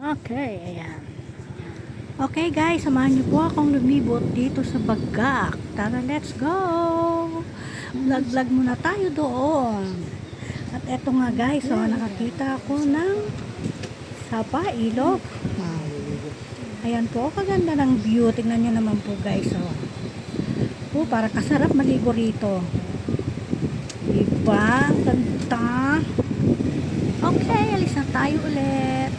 Okay, ayan. Okay guys, samahan niyo po akong lumibot dito sa Bagak. Tara, let's go! Vlog-vlog muna tayo doon. At eto nga guys, nakakita ako ng Sapa, Ilog. Ayan po, kaganda ng view. Tingnan niyo naman po guys. Para kasarap maligo rito. Diba? Ganda. Okay, alis na tayo ulit.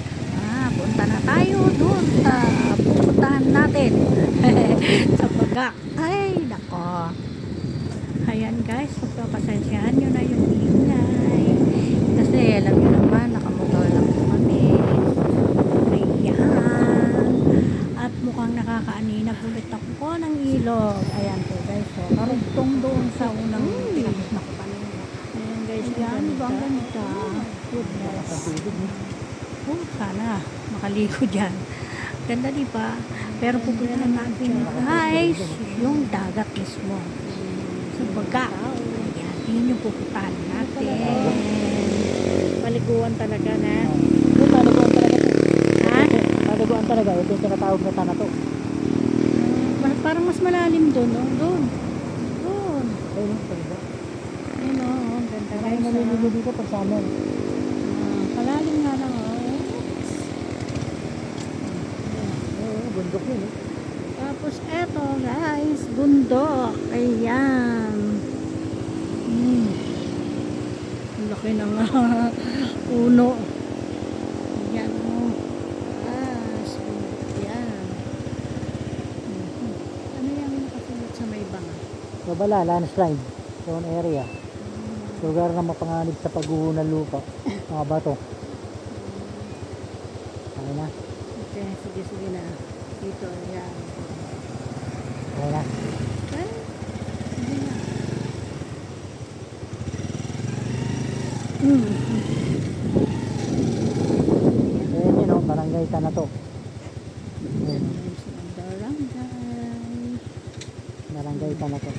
Punta na tayo doon sa pupuntahan natin. Sa Bagak. Ay, nako. Ayan guys, pagpapasensyahan nyo na yung ingay. Kasi alam nyo naman, nakamotor lang po kami. Ayan. At mukhang nakakaanina ulit ako ng ilog. Ayan po guys. Karugtong doon sa unang pinagis na kupanin. Ayan guys, yan. Bang ganda. Good sana makaligo dyan. Ganda diba? Pero pupuntahan natin guys yung dagat mismo sa Bagak. Ayan, yun yung pupuntahan natin. Paliguan talaga na. Paliguan talaga to. Ha? Paliguan talaga. Ito yung tinatawag na tana to. Parang mas malalim doon, no? Doon. Ayun, talaga. Ayun, ang ganda Ay, guys. naliligo dito pag summer. Palalim nga lang, Bundok yun, eh. Tapos eto guys, bundok. Ayan. Laki ng puno. Ayan o. Ayan. Ano yung nakasulot sa may banga? Babala, landslide. Zone area. Lugar na mapanganib sa pagguho ng lupa. Mga bato. Okay na? Okay, sige na. Dito, ayan. Okay na? Okay, sige na. Ayan yun, oh, barangay tana to. Ayan. Barangay tana to.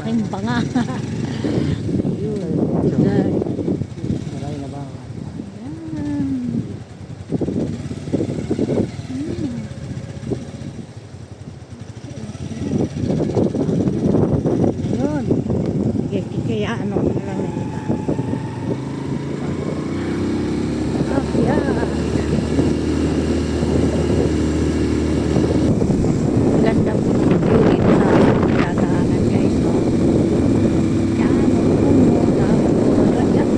Laking banga. Ayun. Marami na ba? Ayan. Ayun. Sige, kaya ano lang na iba. Ayan. Ganda po ng view dito sa dadaanan guys. Yan, puno, tapos ayan.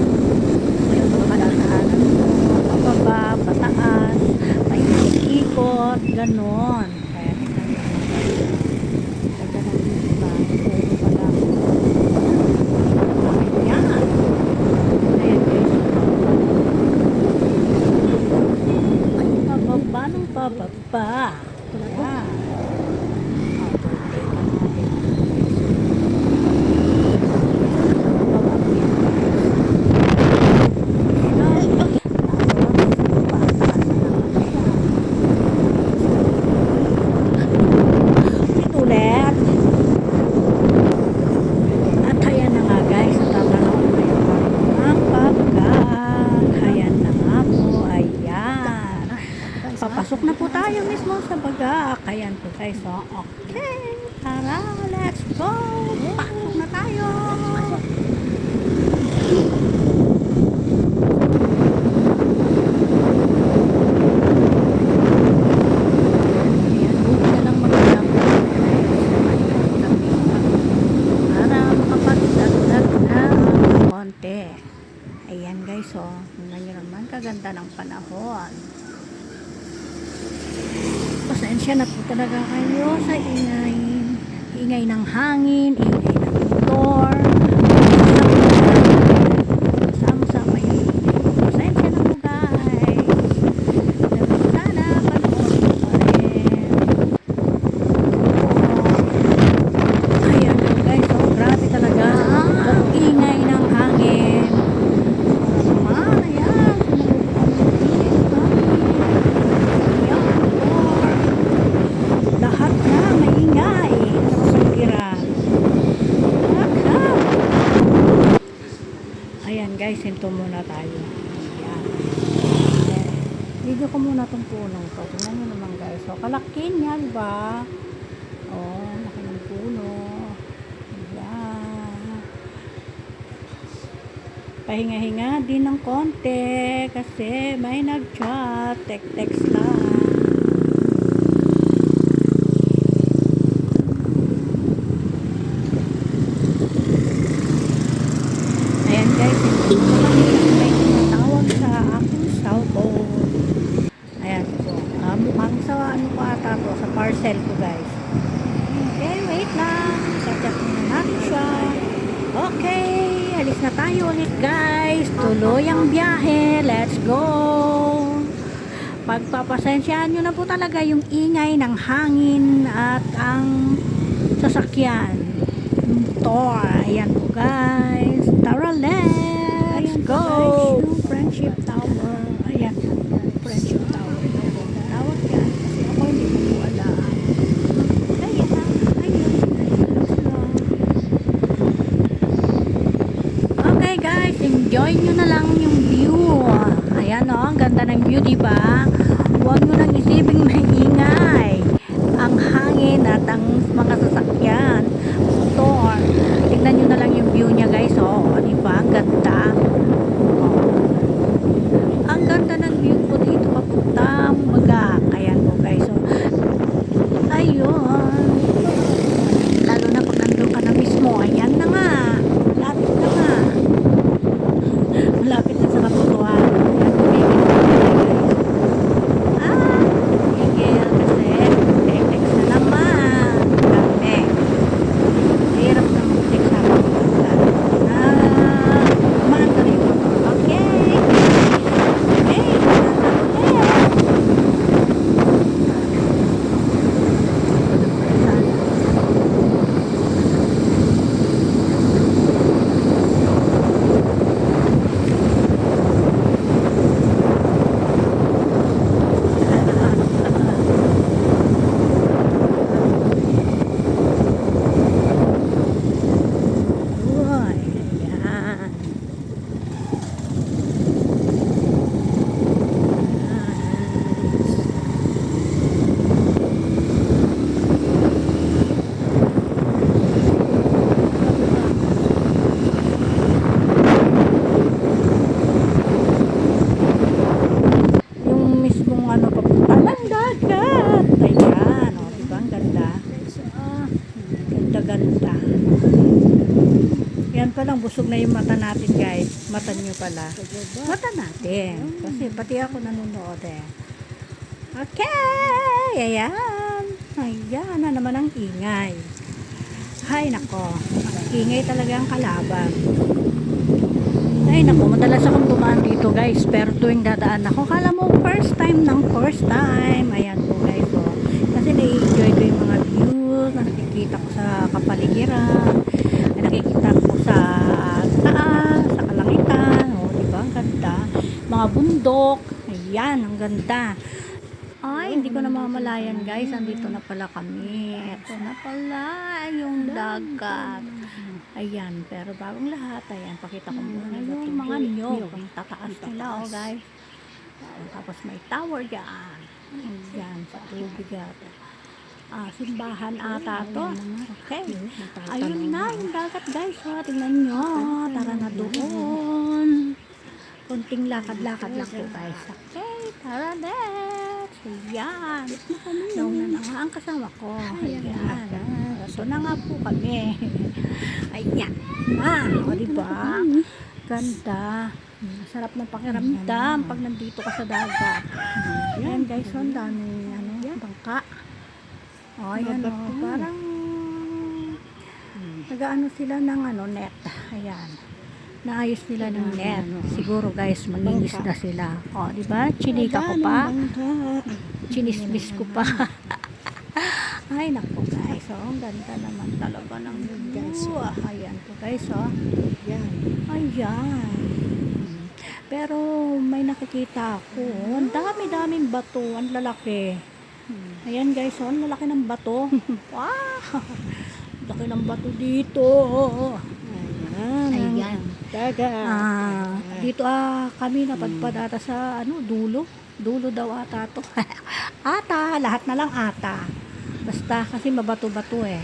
Yung mga dadaanan mo, pababa, pataas, may ikot, ganon. Kaya tingnan nyo naman. Ganda ng iba. Puno pala. Ayan. Ayan guys. Ay, pababa ng pababa. Ayan. Ulit. At ayan na nga guys, tatanaw na yung ang Bagak. Ayan na nga po, ayan. Papasok na po tayo mismo sa Bagak. Ayan po guys, okay. Tara, let's go. Pasok na tayo. Ayan, buti na lang magandang para makapagdagdag na konti. Ayan guys, tingnan nyo naman, kaganda ng panahon. Pasensya na po talaga kayo sa ingay. Ingay ng hangin, ingay ng motor. Sama-sama yung ingay. Pasensya na po guys. Sana panoorin mo pa rin. Ayan guys, grabe talaga ang ingay ng hangin. Ayan, lahat na maingay sa pagiran. Ayan guys, hinto muna tayo. Ayan. Video ko muna itong punong to. Tingnan nyo naman guys. So, kalaki niya, diba? Oh, laki ng puno. Ayan. Pahinga-hinga din ng konti kasi may nag-chat. Text lang. Ayan guys, hindi ko lang may tinatawag sa aking cellphone. Ayan po. Mukhang sa ano ko ata to, sa parcel ko guys. Okay, wait lang. Check muna natin siya. Okay, alis na tayo ulit guys. Tuloy ang biyahe. Let's go. Pagpapasensyaan nyo na po talaga yung ingay ng hangin at ang sasakyan. Motor. Ayan po guys. Tara, let's go. Friendship Tower. Ayan. Friendship Tower. Tawag yan. Kasi ako hindi ko po alam. Ayan. Ayun. Okay guys, enjoy nyo na lang yung view. Ayan o, ang ganda ng view, diba? Huwag nyo nang isiping maingay ang hangin at ang mga sasakyan. Motor. Tignan nyo na lang yung view niya guys. O, diba? Ang ganda. Ang ganda ng view po dito papunta Bagak. Ayan po guys. So, ayun. Lalo na pag nandun ka na mismo. Ayan na nga. Lapit na nga. Malapit na sa kaputuhan. Ah, higil kasi text na naman. Kami. Hirap na mag-text sa kaputuhan. Umahan ka rin po. Okay. Okay. Uy, ayan. Yung mismong ano papunta ng dagat. Ayan, o, diba? Ang ganda. Ganda-ganda. Yan pa lang, busog na yung mata natin guys. Mata nyo pala. Mata natin. Kasi pati ako nanonood eh. Okay! Ayan. Ayan na naman ang ingay. Hay nako. Ingay talaga ang kalaban. Ay nako, madalas akong dumaan dito guys. Pero tuwing dadaan ako, kala mo first time ng first time. Ayan po guys. So, kasi na-enjoy ko yung mga views na nakikita ko sa kapaligiran. Ay nakikita ko sa taas, sa kalangitan. O, diba? Ang ganda. Mga bundok. Ayan, ang ganda. Ay, hindi ko na mamalayan guys. Andito na pala kami. Ito na pala yung dagat. Ayan, pero bagong lahat. Ayan, pakita ko muna yung mga niyog. Ang tataas nila, oh guys. Tapos may tower dyan. Ayan, sa tubig ata. Simbahan ata to. Okay. Ayun na, yung dagat guys. Oh, tingnan nyo. Tara na doon. Kunting lakad-lakad lang po guys. Okay, tara let's. Ayan. Nauna na nga ang kasama ko. Ayan. So na nga po kami. Ayan. O diba? Ganda. Sarap ng pakiramdam pag nandito ka sa dagat. Ayan guys, ang daming bangka. O, ayan o. Parang nag-ano sila ng net. Ayan. Naayos nila ng net. Siguro guys, mangingisda sila. O, diba? Chinika ko pa. Chinismis ko pa. Ay, naku guys. O, ang ganda naman talaga ng view. Ayan po guys, o. Ayan. Pero may nakikita ako. Ang dami-daming bato. Ang lalaki. Ayan guys, o. Ang lalaki ng bato. Wow! Laki ng bato dito. Ayan. Dito kami napadpad ata sa dulo. Dulo daw ata to. Ata, lahat na lang ata. Basta kasi mabato-bato eh.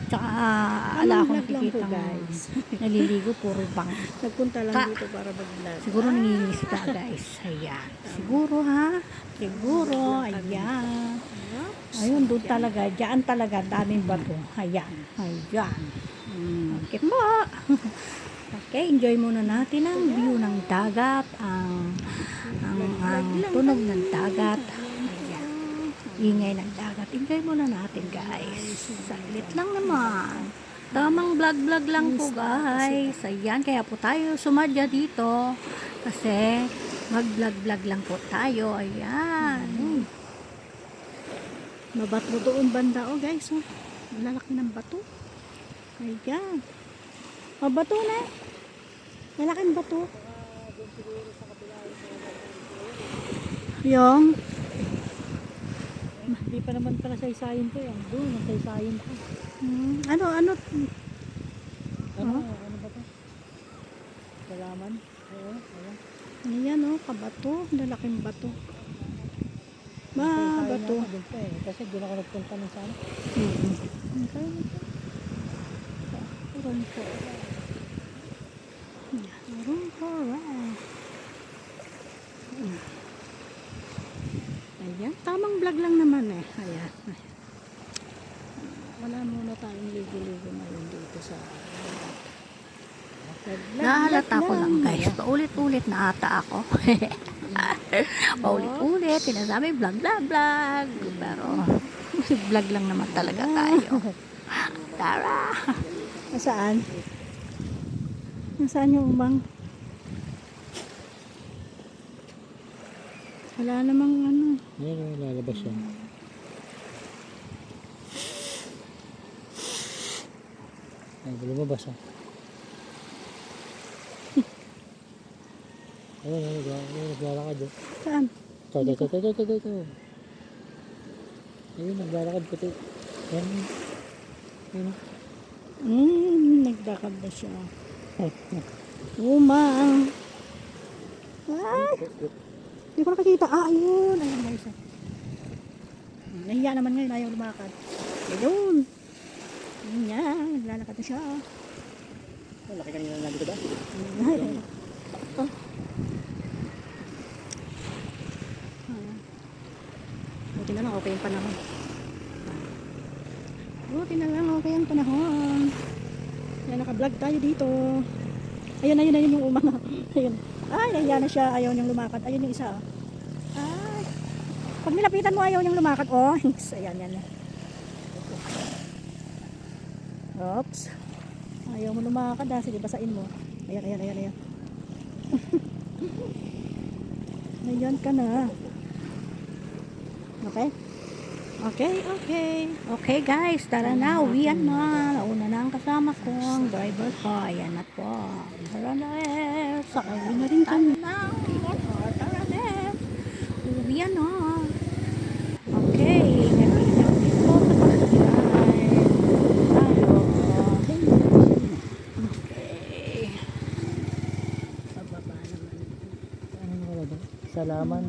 Tsaka ala akong vlog lang po, nakikita guys. naliligo puro bang. Nagpunta lang Ka- dito para mag-vlog. Siguro nangingisda guys. Ayan. Siguro ha. Siguro. Ayan. Ayun, doon talaga. Diyan talaga. Daming bato. Ayan. Ayan. Okay po. Okay, enjoy muna natin ang view ng dagat. Ang tunog ng dagat. Ayan. Ingay ng dagat. Enjoy muna natin guys. Saglit lang naman. Tamang vlog lang po guys. Ayan, kaya po tayo sumadya dito. Kasi mag-vlog lang po tayo. Ayan. Mabato doon banda oh guys. Oh. Lalaki ng bato. Ayan. Mabato na. Malaking bato. Yung. Hindi pa naman pala saysayin ko yan. Doon, saysayin ko. Ano? Ano ba to? Salaman? Oo, ayan. Ayan oh, kabato. Lalaking bato. Saysayin Bato. ako dun pa eh. Kasi doon ako nagpunta ng sana. Rungko. Rungko. Ayan, tamang vlog lang naman eh. Ayan. Wala muna tayong ligo-ligo ngayon dito sa nahalata ko lang guys. Paulit-ulit na ata ako. Paulit-ulit. Tinasabi vlog. Pero vlog lang naman talaga tayo. Tara! Nasaan? Nasaan yung umang? Wala namang ano. Ayan, lalabas yan. Ay, lumabas ah. Ayun, naglalakad oh. Saan? Ito. Ayun, naglalakad pati. Ayan. Ayun. Nagdakad na siya. Umang. Ay! Hindi ko nakakita. Ayun. Ayun guys. Nahiya naman ngayon. Ayaw lumakad. Ayun. Ayun yan. Naglalakad na siya. Laki kanina na dito ba? Buti na lang okay yung panahon. Buti na lang okay ang panahon. Yan, naka-vlog tayo dito. Ayun yung umang. Ayun. Ay, nahiya na siya. Ayaw niyang lumakad. Ayun yung isa. Ay. Pag nilapitan mo, ayaw niyang lumakad. Oh, ayan. Oops. Ayaw mo lumakad ha. Sige, basain mo. Ayan. Ayan ka na. Okay. Okay guys, tara na. Uwian na. Nauna na ang kasama ko. Ang driver ko. Ayan na po. Tara na. Sakay na rin kami ng motor. Tara na. Uwian na. Okay. Nag-iingat dito sa pag-drive. Tayo. Okay. Pababa naman. Ano nakalagay? Salaman.